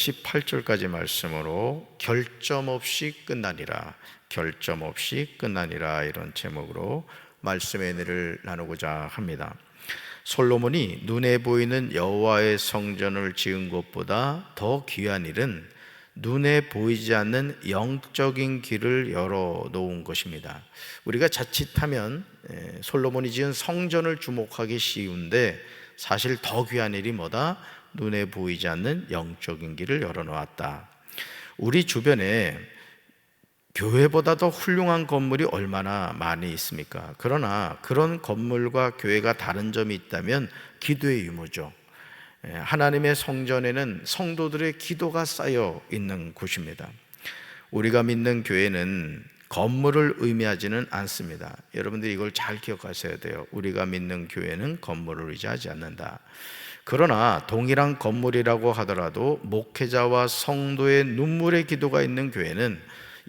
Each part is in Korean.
18절까지 말씀으로 결점 없이 끝나니라, 결점 없이 끝나니라, 이런 제목으로 말씀의 은혜를 나누고자 합니다. 솔로몬이 눈에 보이는 여호와의 성전을 지은 것보다 더 귀한 일은 눈에 보이지 않는 영적인 길을 열어놓은 것입니다. 우리가 자칫하면 솔로몬이 지은 성전을 주목하기 쉬운데, 사실 더 귀한 일이 뭐다? 눈에 보이지 않는 영적인 길을 열어놓았다. 우리 주변에 교회보다 더 훌륭한 건물이 얼마나 많이 있습니까? 그러나 그런 건물과 교회가 다른 점이 있다면 기도의 유무죠. 하나님의 성전에는 성도들의 기도가 쌓여 있는 곳입니다. 우리가 믿는 교회는 건물을 의미하지는 않습니다. 여러분들이 이걸 잘 기억하셔야 돼요. 우리가 믿는 교회는 건물을 의지하지 않는다. 그러나 동일한 건물이라고 하더라도 목회자와 성도의 눈물의 기도가 있는 교회는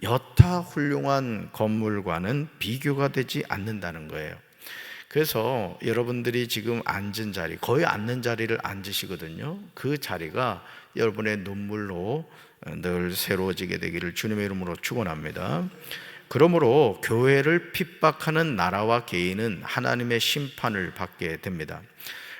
여타 훌륭한 건물과는 비교가 되지 않는다는 거예요. 그래서 여러분들이 지금 앉은 자리, 거의 앉는 자리를 앉으시거든요. 그 자리가 여러분의 눈물로 늘 새로워지게 되기를 주님의 이름으로 축원합니다. 그러므로 교회를 핍박하는 나라와 개인은 하나님의 심판을 받게 됩니다.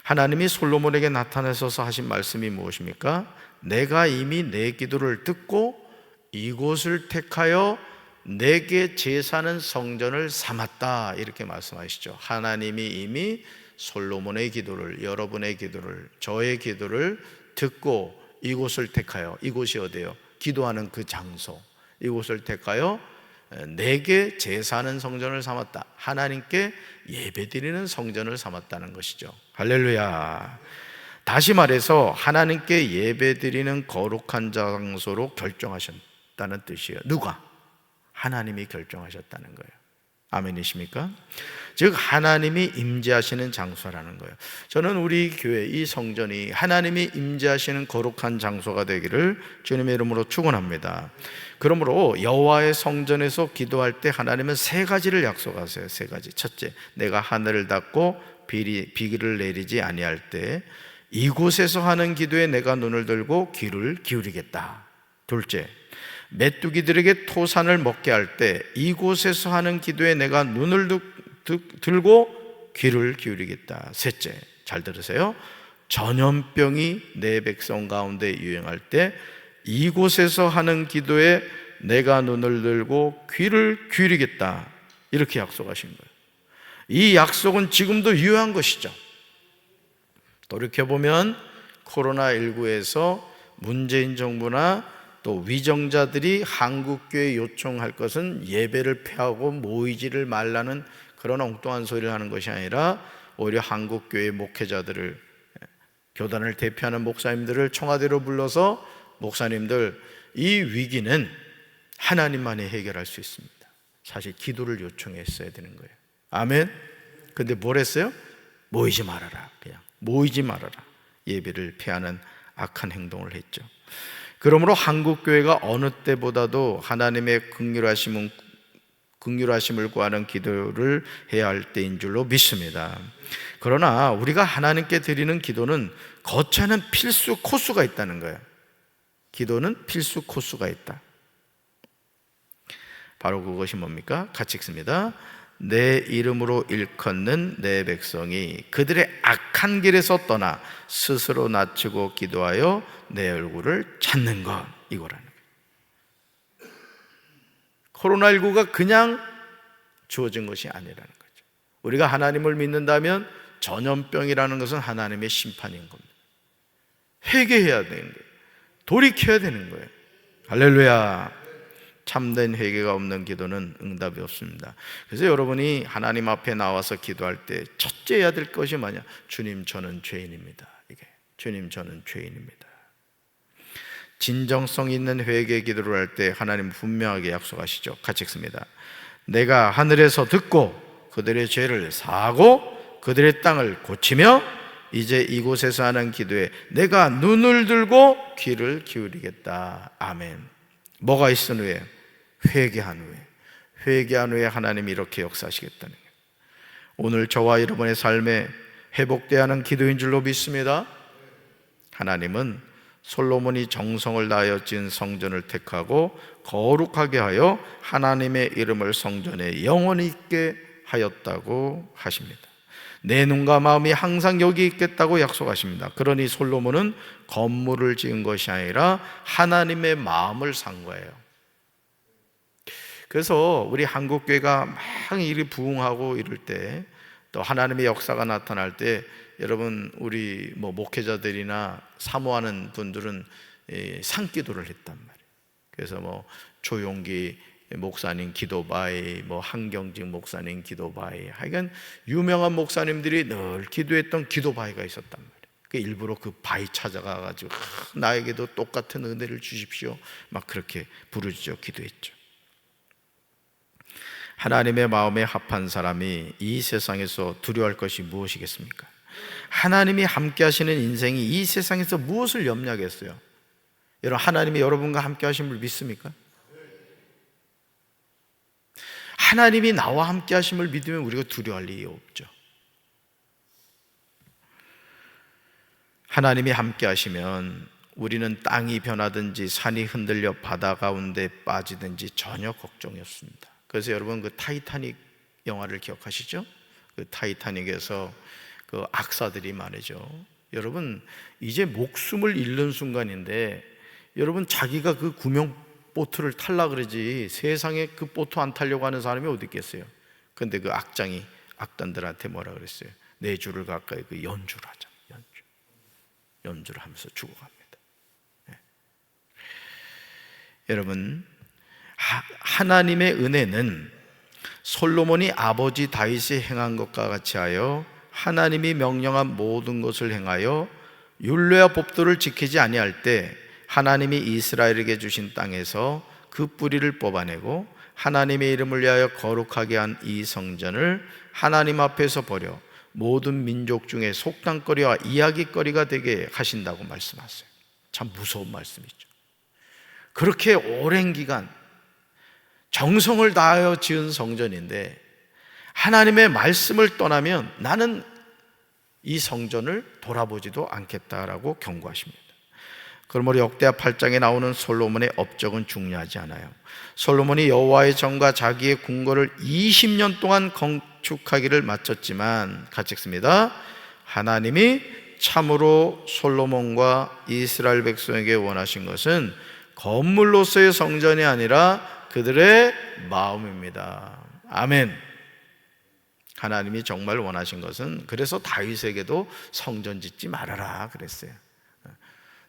하나님이 솔로몬에게 나타나셔서 하신 말씀이 무엇입니까? 내가 이미 내 기도를 듣고 이곳을 택하여 내게 제사는 성전을 삼았다, 이렇게 말씀하시죠. 하나님이 이미 솔로몬의 기도를, 여러분의 기도를, 저의 기도를 듣고 이곳을 택하여, 이곳이 어디예요? 기도하는 그 장소, 이곳을 택하여 내게 제사하는 성전을 삼았다. 하나님께 예배드리는 성전을 삼았다는 것이죠. 할렐루야. 다시 말해서 하나님께 예배드리는 거룩한 장소로 결정하셨다는 뜻이에요. 누가? 하나님이 결정하셨다는 거예요. 아멘이십니까? 즉 하나님이 임재하시는 장소라는 거예요. 저는 우리 교회 이 성전이 하나님이 임재하시는 거룩한 장소가 되기를 주님의 이름으로 축원합니다. 그러므로 여호와의 성전에서 기도할 때 하나님은 세 가지를 약속하세요. 세 가지. 첫째, 내가 하늘을 닫고 비를 내리지 아니할 때 이곳에서 하는 기도에 내가 눈을 들고 귀를 기울이겠다. 둘째, 메뚜기들에게 토산을 먹게 할 때 이곳에서 하는 기도에 내가 눈을 들고 귀를 기울이겠다. 셋째, 잘 들으세요. 전염병이 내 백성 가운데 유행할 때 이곳에서 하는 기도에 내가 눈을 들고 귀를 기울이겠다. 이렇게 약속하신 거예요. 이 약속은 지금도 유효한 것이죠. 돌이켜보면 코로나19에서 문재인 정부나 또 위정자들이 한국교회에 요청할 것은 예배를 폐하고 모이지를 말라는 그런 엉뚱한 소리를 하는 것이 아니라 오히려 한국교회 목회자들을, 교단을 대표하는 목사님들을 청와대로 불러서 목사님들, 이 위기는 하나님만이 해결할 수 있습니다. 사실 기도를 요청했어야 되는 거예요. 아멘. 근데 뭘 했어요? 모이지 말아라. 그냥 모이지 말아라. 예배를 폐하는 악한 행동을 했죠. 그러므로 한국교회가 어느 때보다도 하나님의 긍휼하심을 구하는 기도를 해야 할 때인 줄로 믿습니다. 그러나 우리가 하나님께 드리는 기도는 거쳐는 필수 코스가 있다는 거예요. 기도는 필수 코스가 있다. 바로 그것이 뭡니까? 같이 읽습니다. 내 이름으로 일컫는 내 백성이 그들의 악한 길에서 떠나 스스로 낮추고 기도하여 내 얼굴을 찾는 것, 이거라는 거예요. 코로나19가 그냥 주어진 것이 아니라는 거죠. 우리가 하나님을 믿는다면 전염병이라는 것은 하나님의 심판인 겁니다. 회개해야 되는 거예요. 돌이켜야 되는 거예요. 할렐루야. 참된 회개가 없는 기도는 응답이 없습니다. 그래서 여러분이 하나님 앞에 나와서 기도할 때 첫째 해야 될 것이 뭐냐? 주님, 저는 죄인입니다. 이게 주님, 저는 죄인입니다. 진정성 있는 회개 기도를 할 때 하나님 분명하게 약속하시죠. 같이 읽습니다. 내가 하늘에서 듣고 그들의 죄를 사하고 그들의 땅을 고치며 이제 이곳에서 하는 기도에 내가 눈을 들고 귀를 기울이겠다. 아멘. 뭐가 있은 후에? 회개한 후에. 회개한 후에 하나님이 이렇게 역사하시겠다는 거예요. 오늘 저와 여러분의 삶에 회복되어야 하는 기도인 줄로 믿습니다. 하나님은 솔로몬이 정성을 다하여 지은 성전을 택하고 거룩하게 하여 하나님의 이름을 성전에 영원히 있게 하였다고 하십니다. 내 눈과 마음이 항상 여기 있겠다고 약속하십니다. 그러니 솔로몬은 건물을 지은 것이 아니라 하나님의 마음을 산 거예요. 그래서 우리 한국교회가 막 일이 부흥하고 이럴 때, 또 하나님의 역사가 나타날 때, 여러분 우리 목회자들이나 사모하는 분들은 상기도를 했단 말이에요. 그래서 조용기 목사님 기도바이, 한경직 목사님 기도바이, 하여간 유명한 목사님들이 늘 기도했던 기도바이가 있었단 말이에요. 일부러 그 바위 찾아가가지고 나에게도 똑같은 은혜를 주십시오, 막 그렇게 부르짖어 기도했죠. 하나님의 마음에 합한 사람이 이 세상에서 두려워할 것이 무엇이겠습니까? 하나님이 함께 하시는 인생이 이 세상에서 무엇을 염려하겠어요? 여러분, 하나님이 여러분과 함께 하심을 믿습니까? 하나님이 나와 함께 하심을 믿으면 우리가 두려워할 일이 없죠. 하나님이 함께 하시면 우리는 땅이 변하든지 산이 흔들려 바다 가운데 빠지든지 전혀 걱정이 없습니다. 그래서 여러분, 그 타이타닉 영화를 기억하시죠? 그 타이타닉에서 그 악사들이 말이죠, 여러분 이제 목숨을 잃는 순간인데, 여러분 자기가 그 구명 보트를 탈라 그러지 세상에 그 보트 안 타려고 하는 사람이 어디 있겠어요? 근데 그 악장이 악단들한테 뭐라 그랬어요? 4주를 가까이 그 연주를 하자. 연주를 하면서 죽어갑니다. 네. 여러분, 하나님의 은혜는 솔로몬이 아버지 다윗이 행한 것과 같이 하여 하나님이 명령한 모든 것을 행하여 율례와 법도를 지키지 아니할 때 하나님이 이스라엘에게 주신 땅에서 그 뿌리를 뽑아내고 하나님의 이름을 위하여 거룩하게 한 이 성전을 하나님 앞에서 버려 모든 민족 중에 속담거리와 이야기거리가 되게 하신다고 말씀하세요. 참 무서운 말씀이죠. 그렇게 오랜 기간 정성을 다하여 지은 성전인데 하나님의 말씀을 떠나면 나는 이 성전을 돌아보지도 않겠다라고 경고하십니다. 그럼 우리 역대하 8장에 나오는 솔로몬의 업적은 중요하지 않아요. 솔로몬이 여호와의 전과 자기의 궁궐을 20년 동안 건축하기를 마쳤지만, 같이 읽습니다. 하나님이 참으로 솔로몬과 이스라엘 백성에게 원하신 것은 건물로서의 성전이 아니라 그들의 마음입니다. 아멘. 하나님이 정말 원하신 것은, 그래서 다윗에게도 성전 짓지 말아라 그랬어요.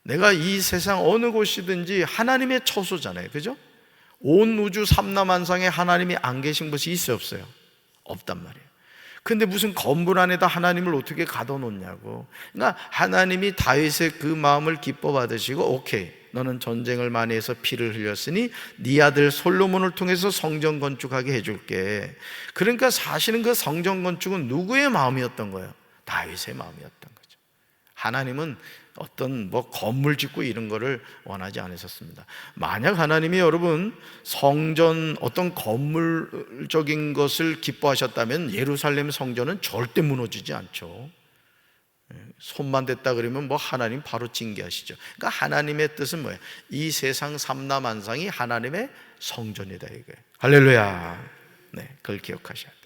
내가 이 세상 어느 곳이든지 하나님의 처소잖아요, 그죠? 온 우주 삼라만상에 하나님이 안 계신 곳이 있어요, 없어요? 없단 말이에요. 근데 무슨 건물 안에다 하나님을 어떻게 가둬놓냐고. 그러니까 하나님이 다윗의 그 마음을 기뻐 받으시고, 오케이, 너는 전쟁을 많이 해서 피를 흘렸으니 네 아들 솔로몬을 통해서 성전 건축하게 해줄게. 그러니까 사실은 그 성전 건축은 누구의 마음이었던 거예요? 다윗의 마음이었던 거죠. 하나님은 어떤 건물 짓고 이런 거를 원하지 않으셨습니다. 만약 하나님이 여러분 성전, 어떤 건물적인 것을 기뻐하셨다면 예루살렘 성전은 절대 무너지지 않죠. 손만 댔다 그러면 하나님 바로 징계하시죠. 그러니까 하나님의 뜻은 뭐예요? 이 세상 삼라만상이 하나님의 성전이다 이거예요. 할렐루야. 네, 그걸 기억하셔야 돼요.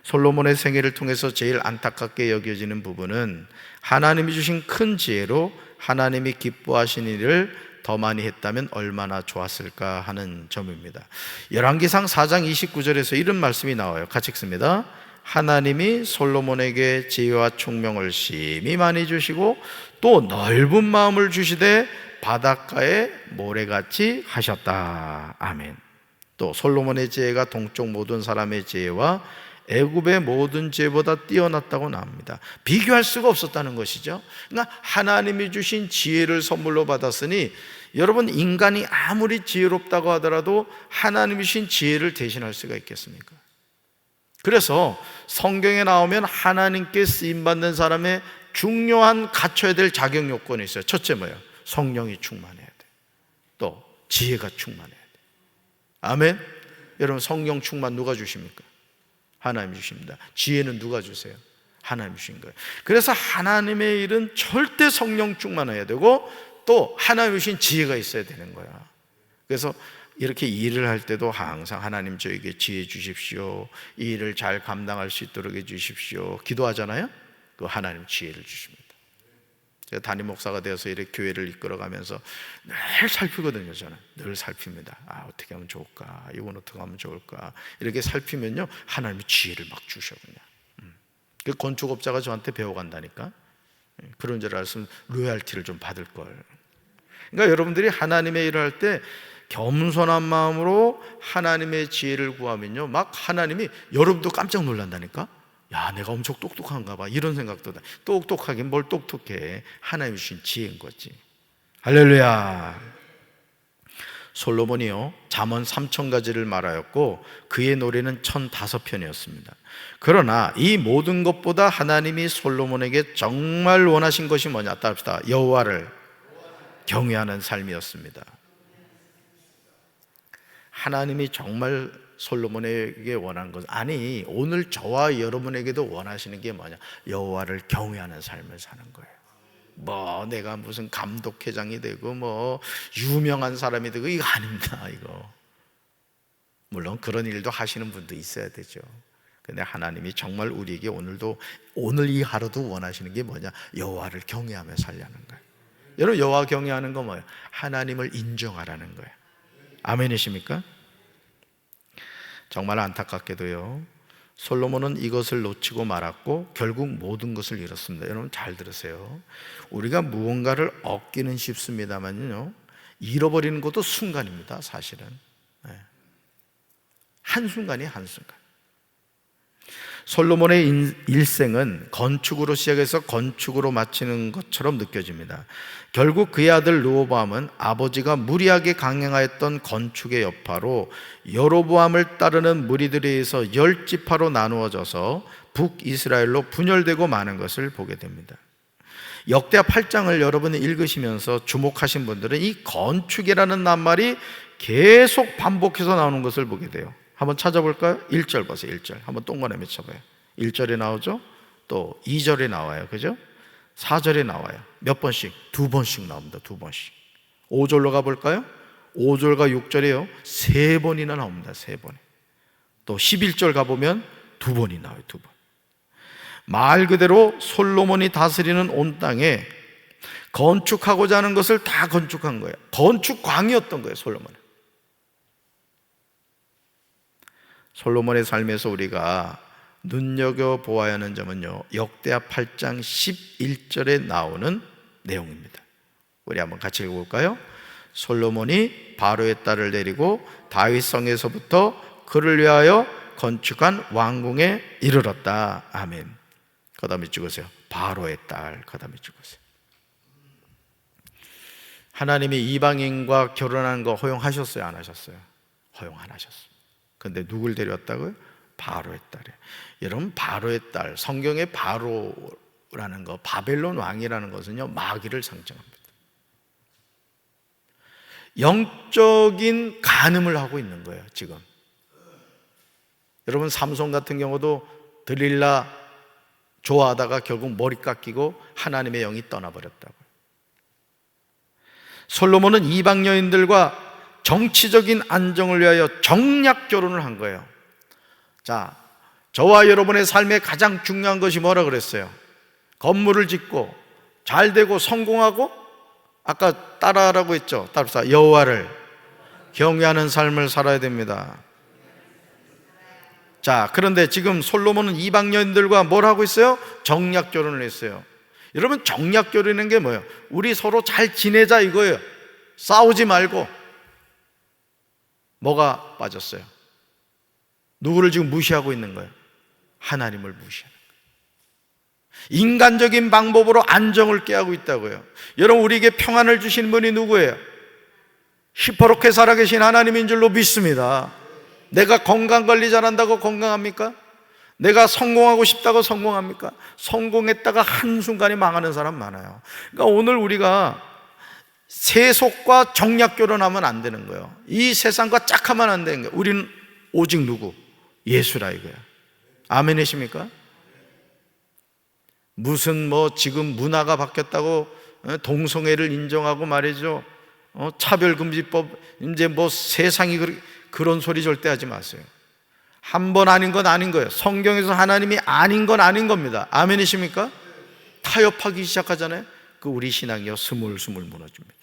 솔로몬의 생애를 통해서 제일 안타깝게 여겨지는 부분은 하나님이 주신 큰 지혜로 하나님이 기뻐하신 일을 더 많이 했다면 얼마나 좋았을까 하는 점입니다. 열왕기상 4장 29절에서 이런 말씀이 나와요. 같이 읽습니다. 하나님이 솔로몬에게 지혜와 총명을 심히 많이 주시고 또 넓은 마음을 주시되 바닷가에 모래같이 하셨다. 아멘. 또 솔로몬의 지혜가 동쪽 모든 사람의 지혜와 애굽의 모든 지혜보다 뛰어났다고 나옵니다. 비교할 수가 없었다는 것이죠. 그러니까 하나님이 주신 지혜를 선물로 받았으니, 여러분 인간이 아무리 지혜롭다고 하더라도 하나님이 주신 지혜를 대신할 수가 있겠습니까? 그래서 성경에 나오면 하나님께 쓰임받는 사람의 중요한 갖춰야 될 자격 요건이 있어요. 첫째 뭐예요? 성령이 충만해야 돼. 또 지혜가 충만해야 돼. 아멘. 여러분 성령 충만 누가 주십니까? 하나님이 주십니다. 지혜는 누가 주세요? 하나님이 주신 거예요. 그래서 하나님의 일은 절대 성령 충만해야 되고, 또 하나님 주신 지혜가 있어야 되는 거야. 그래서 이렇게 일을 할 때도 항상 하나님 저에게 지혜 주십시오, 이 일을 잘 감당할 수 있도록 해주십시오 기도하잖아요. 그 하나님 지혜를 주십니다. 제가 담임 목사가 되어서 이렇게 교회를 이끌어가면서 늘 살피거든요. 저는 늘 살핍니다. 어떻게 하면 좋을까, 이건 어떻게 하면 좋을까, 이렇게 살피면요 하나님이 지혜를 막 주셔. 그냥 그 건축업자가 저한테 배워간다니까. 그런 줄 알았으면 로얄티를 좀 받을 걸. 그러니까 여러분들이 하나님의 일을 할 때 겸손한 마음으로 하나님의 지혜를 구하면요 막 하나님이, 여러분도 깜짝 놀란다니까. 야, 내가 엄청 똑똑한가 봐, 이런 생각도 나. 똑똑하긴 뭘 똑똑해, 하나님이 주신 지혜인 거지. 할렐루야. 솔로몬이요 잠언 3000가지를 말하였고 그의 노래는 1005편이었습니다. 그러나 이 모든 것보다 하나님이 솔로몬에게 정말 원하신 것이 뭐냐, 따릅시다. 여호와를 경외하는 삶이었습니다. 하나님이 정말 솔로몬에게 원하는 것은, 아니 오늘 저와 여러분에게도 원하시는 게 뭐냐, 여호와를 경외하는 삶을 사는 거예요. 뭐 내가 무슨 감독회장이 되고 뭐 유명한 사람이 되고 이거 아닙니다. 이거 물론 그런 일도 하시는 분도 있어야 되죠. 근데 하나님이 정말 우리에게 오늘 이 하루도 원하시는 게 뭐냐, 여호와를 경외하며 살려는 거예요. 여러분, 여호와 경외하는 건 뭐예요? 하나님을 인정하라는 거예요. 아멘이십니까? 정말 안타깝게도요 솔로몬은 이것을 놓치고 말았고 결국 모든 것을 잃었습니다. 여러분 잘 들으세요. 우리가 무언가를 얻기는 쉽습니다만요 잃어버리는 것도 순간입니다. 사실은 한순간이 한순간. 솔로몬의 일생은 건축으로 시작해서 건축으로 마치는 것처럼 느껴집니다. 결국 그의 아들 르호보암은 아버지가 무리하게 강행하였던 건축의 여파로 여로보암을 따르는 무리들에 의해서 10지파로 나누어져서 북이스라엘로 분열되고 마는 것을 보게 됩니다. 역대하 8장을 여러분이 읽으시면서 주목하신 분들은 이 건축이라는 낱말이 계속 반복해서 나오는 것을 보게 돼요. 한번 찾아볼까요? 1절 보세요. 1절 한번 동그라미 쳐봐요. 1절에 나오죠? 또 2절에 나와요. 그죠? 4절에 나와요. 몇 번씩? 2번씩 나옵니다. 2번씩. 5절로 가볼까요? 5절과 6절에요 3번이나 나옵니다. 3번. 또 11절 가보면 2번이 나와요. 2번. 말 그대로 솔로몬이 다스리는 온 땅에 건축하고자 하는 것을 다 건축한 거예요. 건축광이었던 거예요. 솔로몬의 삶에서 우리가 눈여겨보아야 하는 점은요 역대하 8장 11절에 나오는 내용입니다. 우리 한번 같이 읽어볼까요? 솔로몬이 바로의 딸을 데리고 다윗성에서부터 그를 위하여 건축한 왕궁에 이르렀다. 아멘. 그 다음에 찍으세요. 바로의 딸. 그 다음에 찍으세요. 하나님이 이방인과 결혼하는 거 허용하셨어요? 안 하셨어요? 허용 안 하셨어요. 근데 누굴 데려왔다고요? 바로의 딸이에요. 여러분, 바로의 딸, 성경의 바로라는 거, 바벨론 왕이라는 것은요 마귀를 상징합니다. 영적인 간음을 하고 있는 거예요. 지금 여러분, 삼손 같은 경우도 들릴라 좋아하다가 결국 머리 깎이고 하나님의 영이 떠나버렸다고요. 솔로몬은 이방 여인들과 정치적인 안정을 위하여 정략 결혼을 한 거예요. 자, 저와 여러분의 삶에 가장 중요한 것이 뭐라 그랬어요? 건물을 짓고 잘 되고 성공하고, 아까 따라하라고 했죠. 따라서 여호와를 경외하는 삶을 살아야 됩니다. 자, 그런데 지금 솔로몬은 이방 여인들과 뭘 하고 있어요? 정략 결혼을 했어요. 여러분, 정략 결혼인 게 뭐예요? 우리 서로 잘 지내자 이거예요. 싸우지 말고. 뭐가 빠졌어요? 누구를 지금 무시하고 있는 거예요? 하나님을 무시하는 거예요. 인간적인 방법으로 안정을 깨하고 있다고요. 여러분, 우리에게 평안을 주신 분이 누구예요? 시퍼렇게 살아계신 하나님인 줄로 믿습니다. 내가 건강관리 잘한다고 건강합니까? 내가 성공하고 싶다고 성공합니까? 성공했다가 한순간에 망하는 사람 많아요. 그러니까 오늘 우리가 세속과 정략 결혼하면 안 되는 거예요. 이 세상과 짝하면 안 되는 거예요. 우리는 오직 누구? 예수라 이거야. 아멘이십니까? 무슨 지금 문화가 바뀌었다고 동성애를 인정하고 말이죠. 차별금지법, 이제 뭐 세상이 그런 소리 절대 하지 마세요. 한 번 아닌 건 아닌 거예요. 성경에서 하나님이 아닌 건 아닌 겁니다. 아멘이십니까? 타협하기 시작하잖아요. 그 우리 신앙이요 스물스물 무너집니다.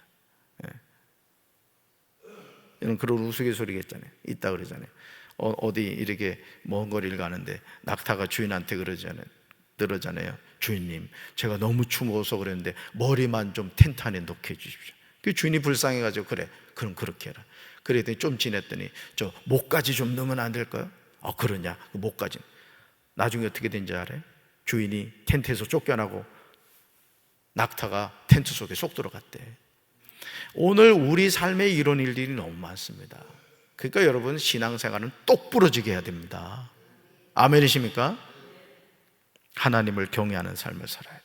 이런 그런 우스갯소리가 있잖아요. 있다 그러잖아요. 어디 이렇게 먼 거리를 가는데 낙타가 주인한테 그러잖아요. 주인님, 제가 너무 추워서 그랬는데 머리만 좀 텐트 안에 넣게 해주십시오. 그 주인이 불쌍해가지고 그래, 그럼 그렇게 해라. 그랬더니 좀 지냈더니 저 목까지 좀 넣으면 안 될까요? 그러냐? 그 목까지. 나중에 어떻게 된지 알아요? 주인이 텐트에서 쫓겨나고 낙타가 텐트 속에 쏙 들어갔대. 오늘 우리 삶에 이런 일들이 너무 많습니다. 그러니까 여러분 신앙생활은 똑부러지게 해야 됩니다. 아멘이십니까? 하나님을 경외하는 삶을 살아야 돼.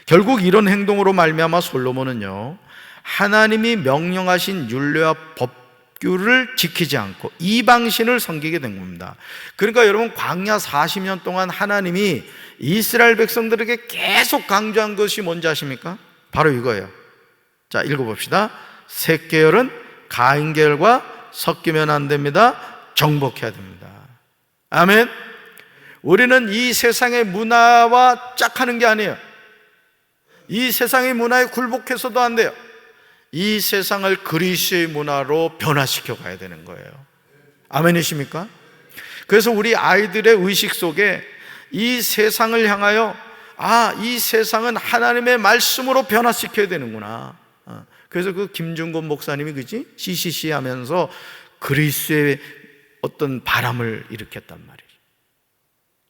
결국 이런 행동으로 말미암아 솔로몬은요 하나님이 명령하신 율례와 법규를 지키지 않고 이방신을 섬기게 된 겁니다. 그러니까 여러분 광야 40년 동안 하나님이 이스라엘 백성들에게 계속 강조한 것이 뭔지 아십니까? 바로 이거예요. 자, 읽어봅시다. 셋계열은 가인계열과 섞이면 안 됩니다. 정복해야 됩니다. 아멘. 우리는 이 세상의 문화와 짝하는 게 아니에요. 이 세상의 문화에 굴복해서도 안 돼요. 이 세상을 그리스도의 문화로 변화시켜 가야 되는 거예요. 아멘이십니까? 그래서 우리 아이들의 의식 속에 이 세상을 향하여 이 세상은 하나님의 말씀으로 변화시켜야 되는구나. 그래서 그 김중곤 목사님이 그지? CCC 하면서 그리스도의 어떤 바람을 일으켰단 말이에요.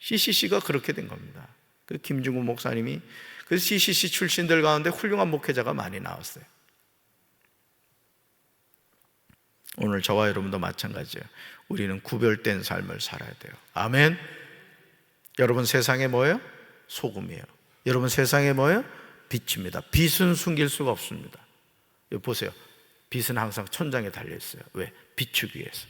CCC가 그렇게 된 겁니다. 그 김중곤 목사님이 그 CCC 출신들 가운데 훌륭한 목회자가 많이 나왔어요. 오늘 저와 여러분도 마찬가지예요. 우리는 구별된 삶을 살아야 돼요. 아멘. 여러분 세상에 뭐예요? 소금이에요. 여러분 세상에 뭐예요? 빛입니다. 빛은 숨길 수가 없습니다. 여기 보세요. 빛은 항상 천장에 달려있어요. 왜? 비추기 위해서.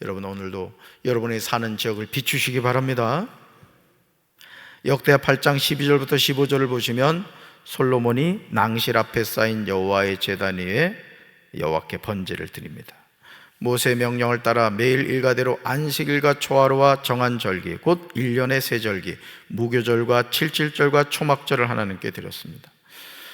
여러분 오늘도 여러분이 사는 지역을 비추시기 바랍니다. 역대하 8장 12절부터 15절을 보시면 솔로몬이 낭실 앞에 쌓인 여호와의 제단 위에 여호와께 번제를 드립니다. 모세의 명령을 따라 매일 일과대로 안식일과 초하루와 정한 절기 곧 1년의 세 절기 무교절과 칠칠절과 초막절을 하나님께 드렸습니다.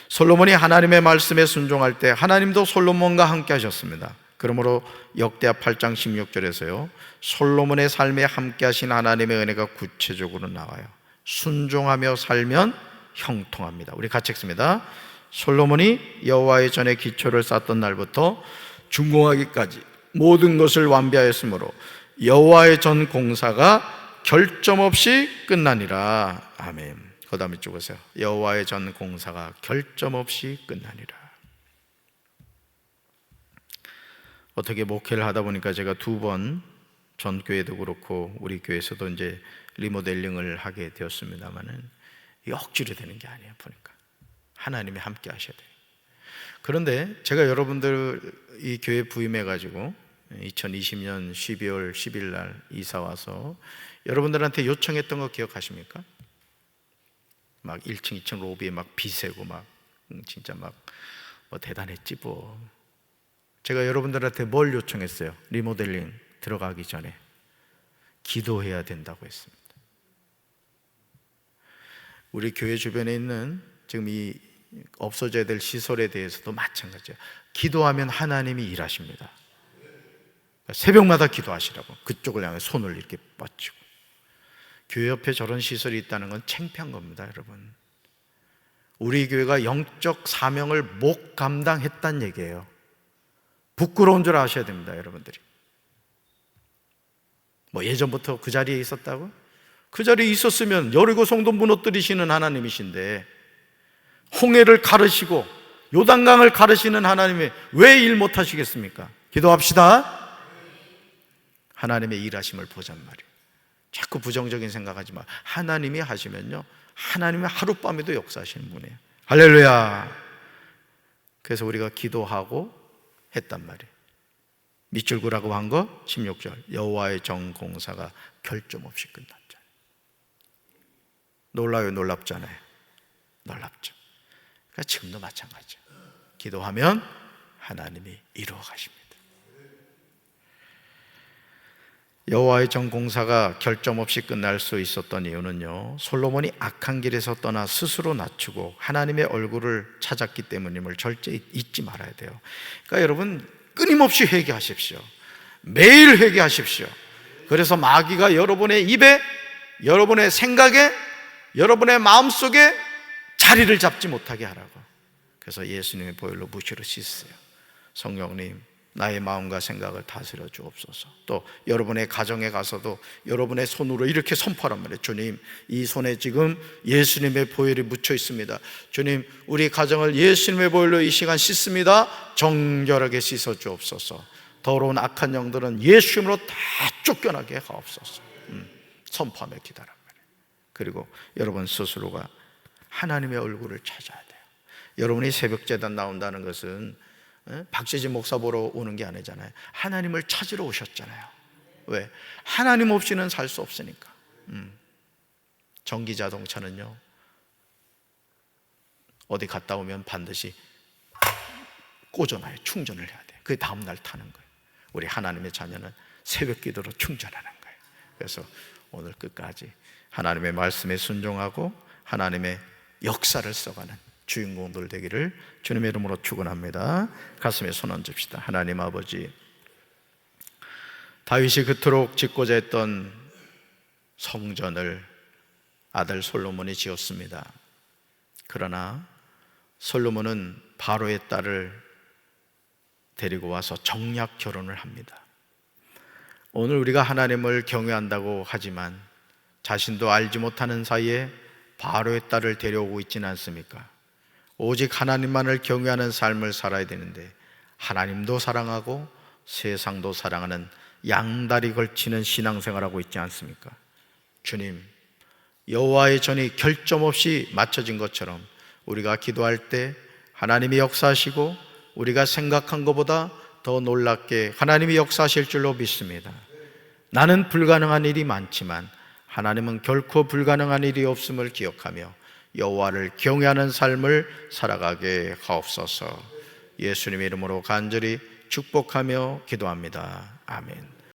솔로몬이 하나님의 말씀에 순종할 때 하나님도 솔로몬과 함께 하셨습니다. 그러므로 역대하 8장 16절에서요 솔로몬의 삶에 함께 하신 하나님의 은혜가 구체적으로 나와요. 순종하며 살면 형통합니다. 우리 같이 읽습니다. 솔로몬이 여호와의 전에 기초를 쌓던 날부터 준공하기까지 모든 것을 완비하였으므로 여호와의 전 공사가 결점 없이 끝나니라. 아멘. 그 다음에 찍으세요. 여호와의 전 공사가 결점 없이 끝나니라. 어떻게 목회를 하다 보니까 제가 2번 전 교회도 그렇고 우리 교회에서도 이제 리모델링을 하게 되었습니다만은 이게 억지로 되는 게 아니에요. 보니까 하나님이 함께 하셔야 돼요. 그런데 제가 여러분들 이 교회 부임해 가지고 2020년 12월 10일 날 이사 와서 여러분들한테 요청했던 거 기억하십니까? 막 1층, 2층 로비에 막 비세고 막 진짜 막 뭐 대단했지 뭐. 제가 여러분들한테 뭘 요청했어요? 리모델링 들어가기 전에 기도해야 된다고 했습니다. 우리 교회 주변에 있는 지금 이 없어져야 될 시설에 대해서도 마찬가지예요. 기도하면 하나님이 일하십니다. 새벽마다 기도하시라고 그쪽을 향해 손을 이렇게 뻗치고. 교회 옆에 저런 시설이 있다는 건 창피한 겁니다. 여러분, 우리 교회가 영적 사명을 못 감당했다는 얘기예요. 부끄러운 줄 아셔야 됩니다. 여러분들이 뭐 예전부터 그 자리에 있었다고? 그 자리에 있었으면 여리고 성도 무너뜨리시는 하나님이신데 홍해를 가르시고 요단강을 가르시는 하나님이 왜 일 못하시겠습니까? 기도합시다. 하나님의 일하심을 보잔 말이에요. 자꾸 부정적인 생각하지 마. 하나님이 하시면요 하나님이 하룻밤에도 역사하시는 분이에요. 할렐루야. 그래서 우리가 기도하고 했단 말이에요. 밑줄 그라고 한 거 16절 여호와의 정공사가 결점 없이 끝났잖아요. 놀라요? 놀랍잖아요. 놀랍죠. 지금도 마찬가지죠. 기도하면 하나님이 이루어 가십니다. 여호와의 전 공사가 결점 없이 끝날 수 있었던 이유는요, 솔로몬이 악한 길에서 떠나 스스로 낮추고 하나님의 얼굴을 찾았기 때문임을 절대 잊지 말아야 돼요. 그러니까 여러분, 끊임없이 회개하십시오. 매일 회개하십시오. 그래서 마귀가 여러분의 입에, 여러분의 생각에, 여러분의 마음속에 자리를 잡지 못하게 하라고. 그래서 예수님의 보혈로 무시로 씻으세요. 성령님, 나의 마음과 생각을 다스려 주옵소서. 또 여러분의 가정에 가서도 여러분의 손으로 이렇게 선포하란 말이에요. 주님, 이 손에 지금 예수님의 보혈이 묻혀 있습니다. 주님, 우리 가정을 예수님의 보혈로 이 시간 씻습니다. 정결하게 씻어 주옵소서. 더러운 악한 영들은 예수 이름으로 다 쫓겨나게 하옵소서. 선포하며 기도하란 말이에요. 그리고 여러분 스스로가 하나님의 얼굴을 찾아야 돼요. 여러분이 새벽제단 나온다는 것은 박재진 목사 보러 오는 게 아니잖아요. 하나님을 찾으러 오셨잖아요. 왜? 하나님 없이는 살 수 없으니까. 전기자동차는요, 어디 갔다 오면 반드시 꽂아놔요. 충전을 해야 돼요. 그 다음날 타는 거예요. 우리 하나님의 자녀는 새벽 기도로 충전하는 거예요. 그래서 오늘 끝까지 하나님의 말씀에 순종하고 하나님의 역사를 써가는 주인공들 되기를 주님의 이름으로 축원합니다. 가슴에 손 얹읍시다. 하나님 아버지, 다윗이 그토록 짓고자 했던 성전을 아들 솔로몬이 지었습니다. 그러나 솔로몬은 바로의 딸을 데리고 와서 정략 결혼을 합니다. 오늘 우리가 하나님을 경외한다고 하지만 자신도 알지 못하는 사이에 바로의 딸을 데려오고 있지는 않습니까? 오직 하나님만을 경외하는 삶을 살아야 되는데 하나님도 사랑하고 세상도 사랑하는 양다리 걸치는 신앙생활하고 있지 않습니까? 주님, 여호와의 전이 결점 없이 맞춰진 것처럼 우리가 기도할 때 하나님이 역사하시고 우리가 생각한 것보다 더 놀랍게 하나님이 역사하실 줄로 믿습니다. 나는 불가능한 일이 많지만 하나님은 결코 불가능한 일이 없음을 기억하며 여호와를 경외하는 삶을 살아가게 하옵소서. 예수님의 이름으로 간절히 축복하며 기도합니다. 아멘.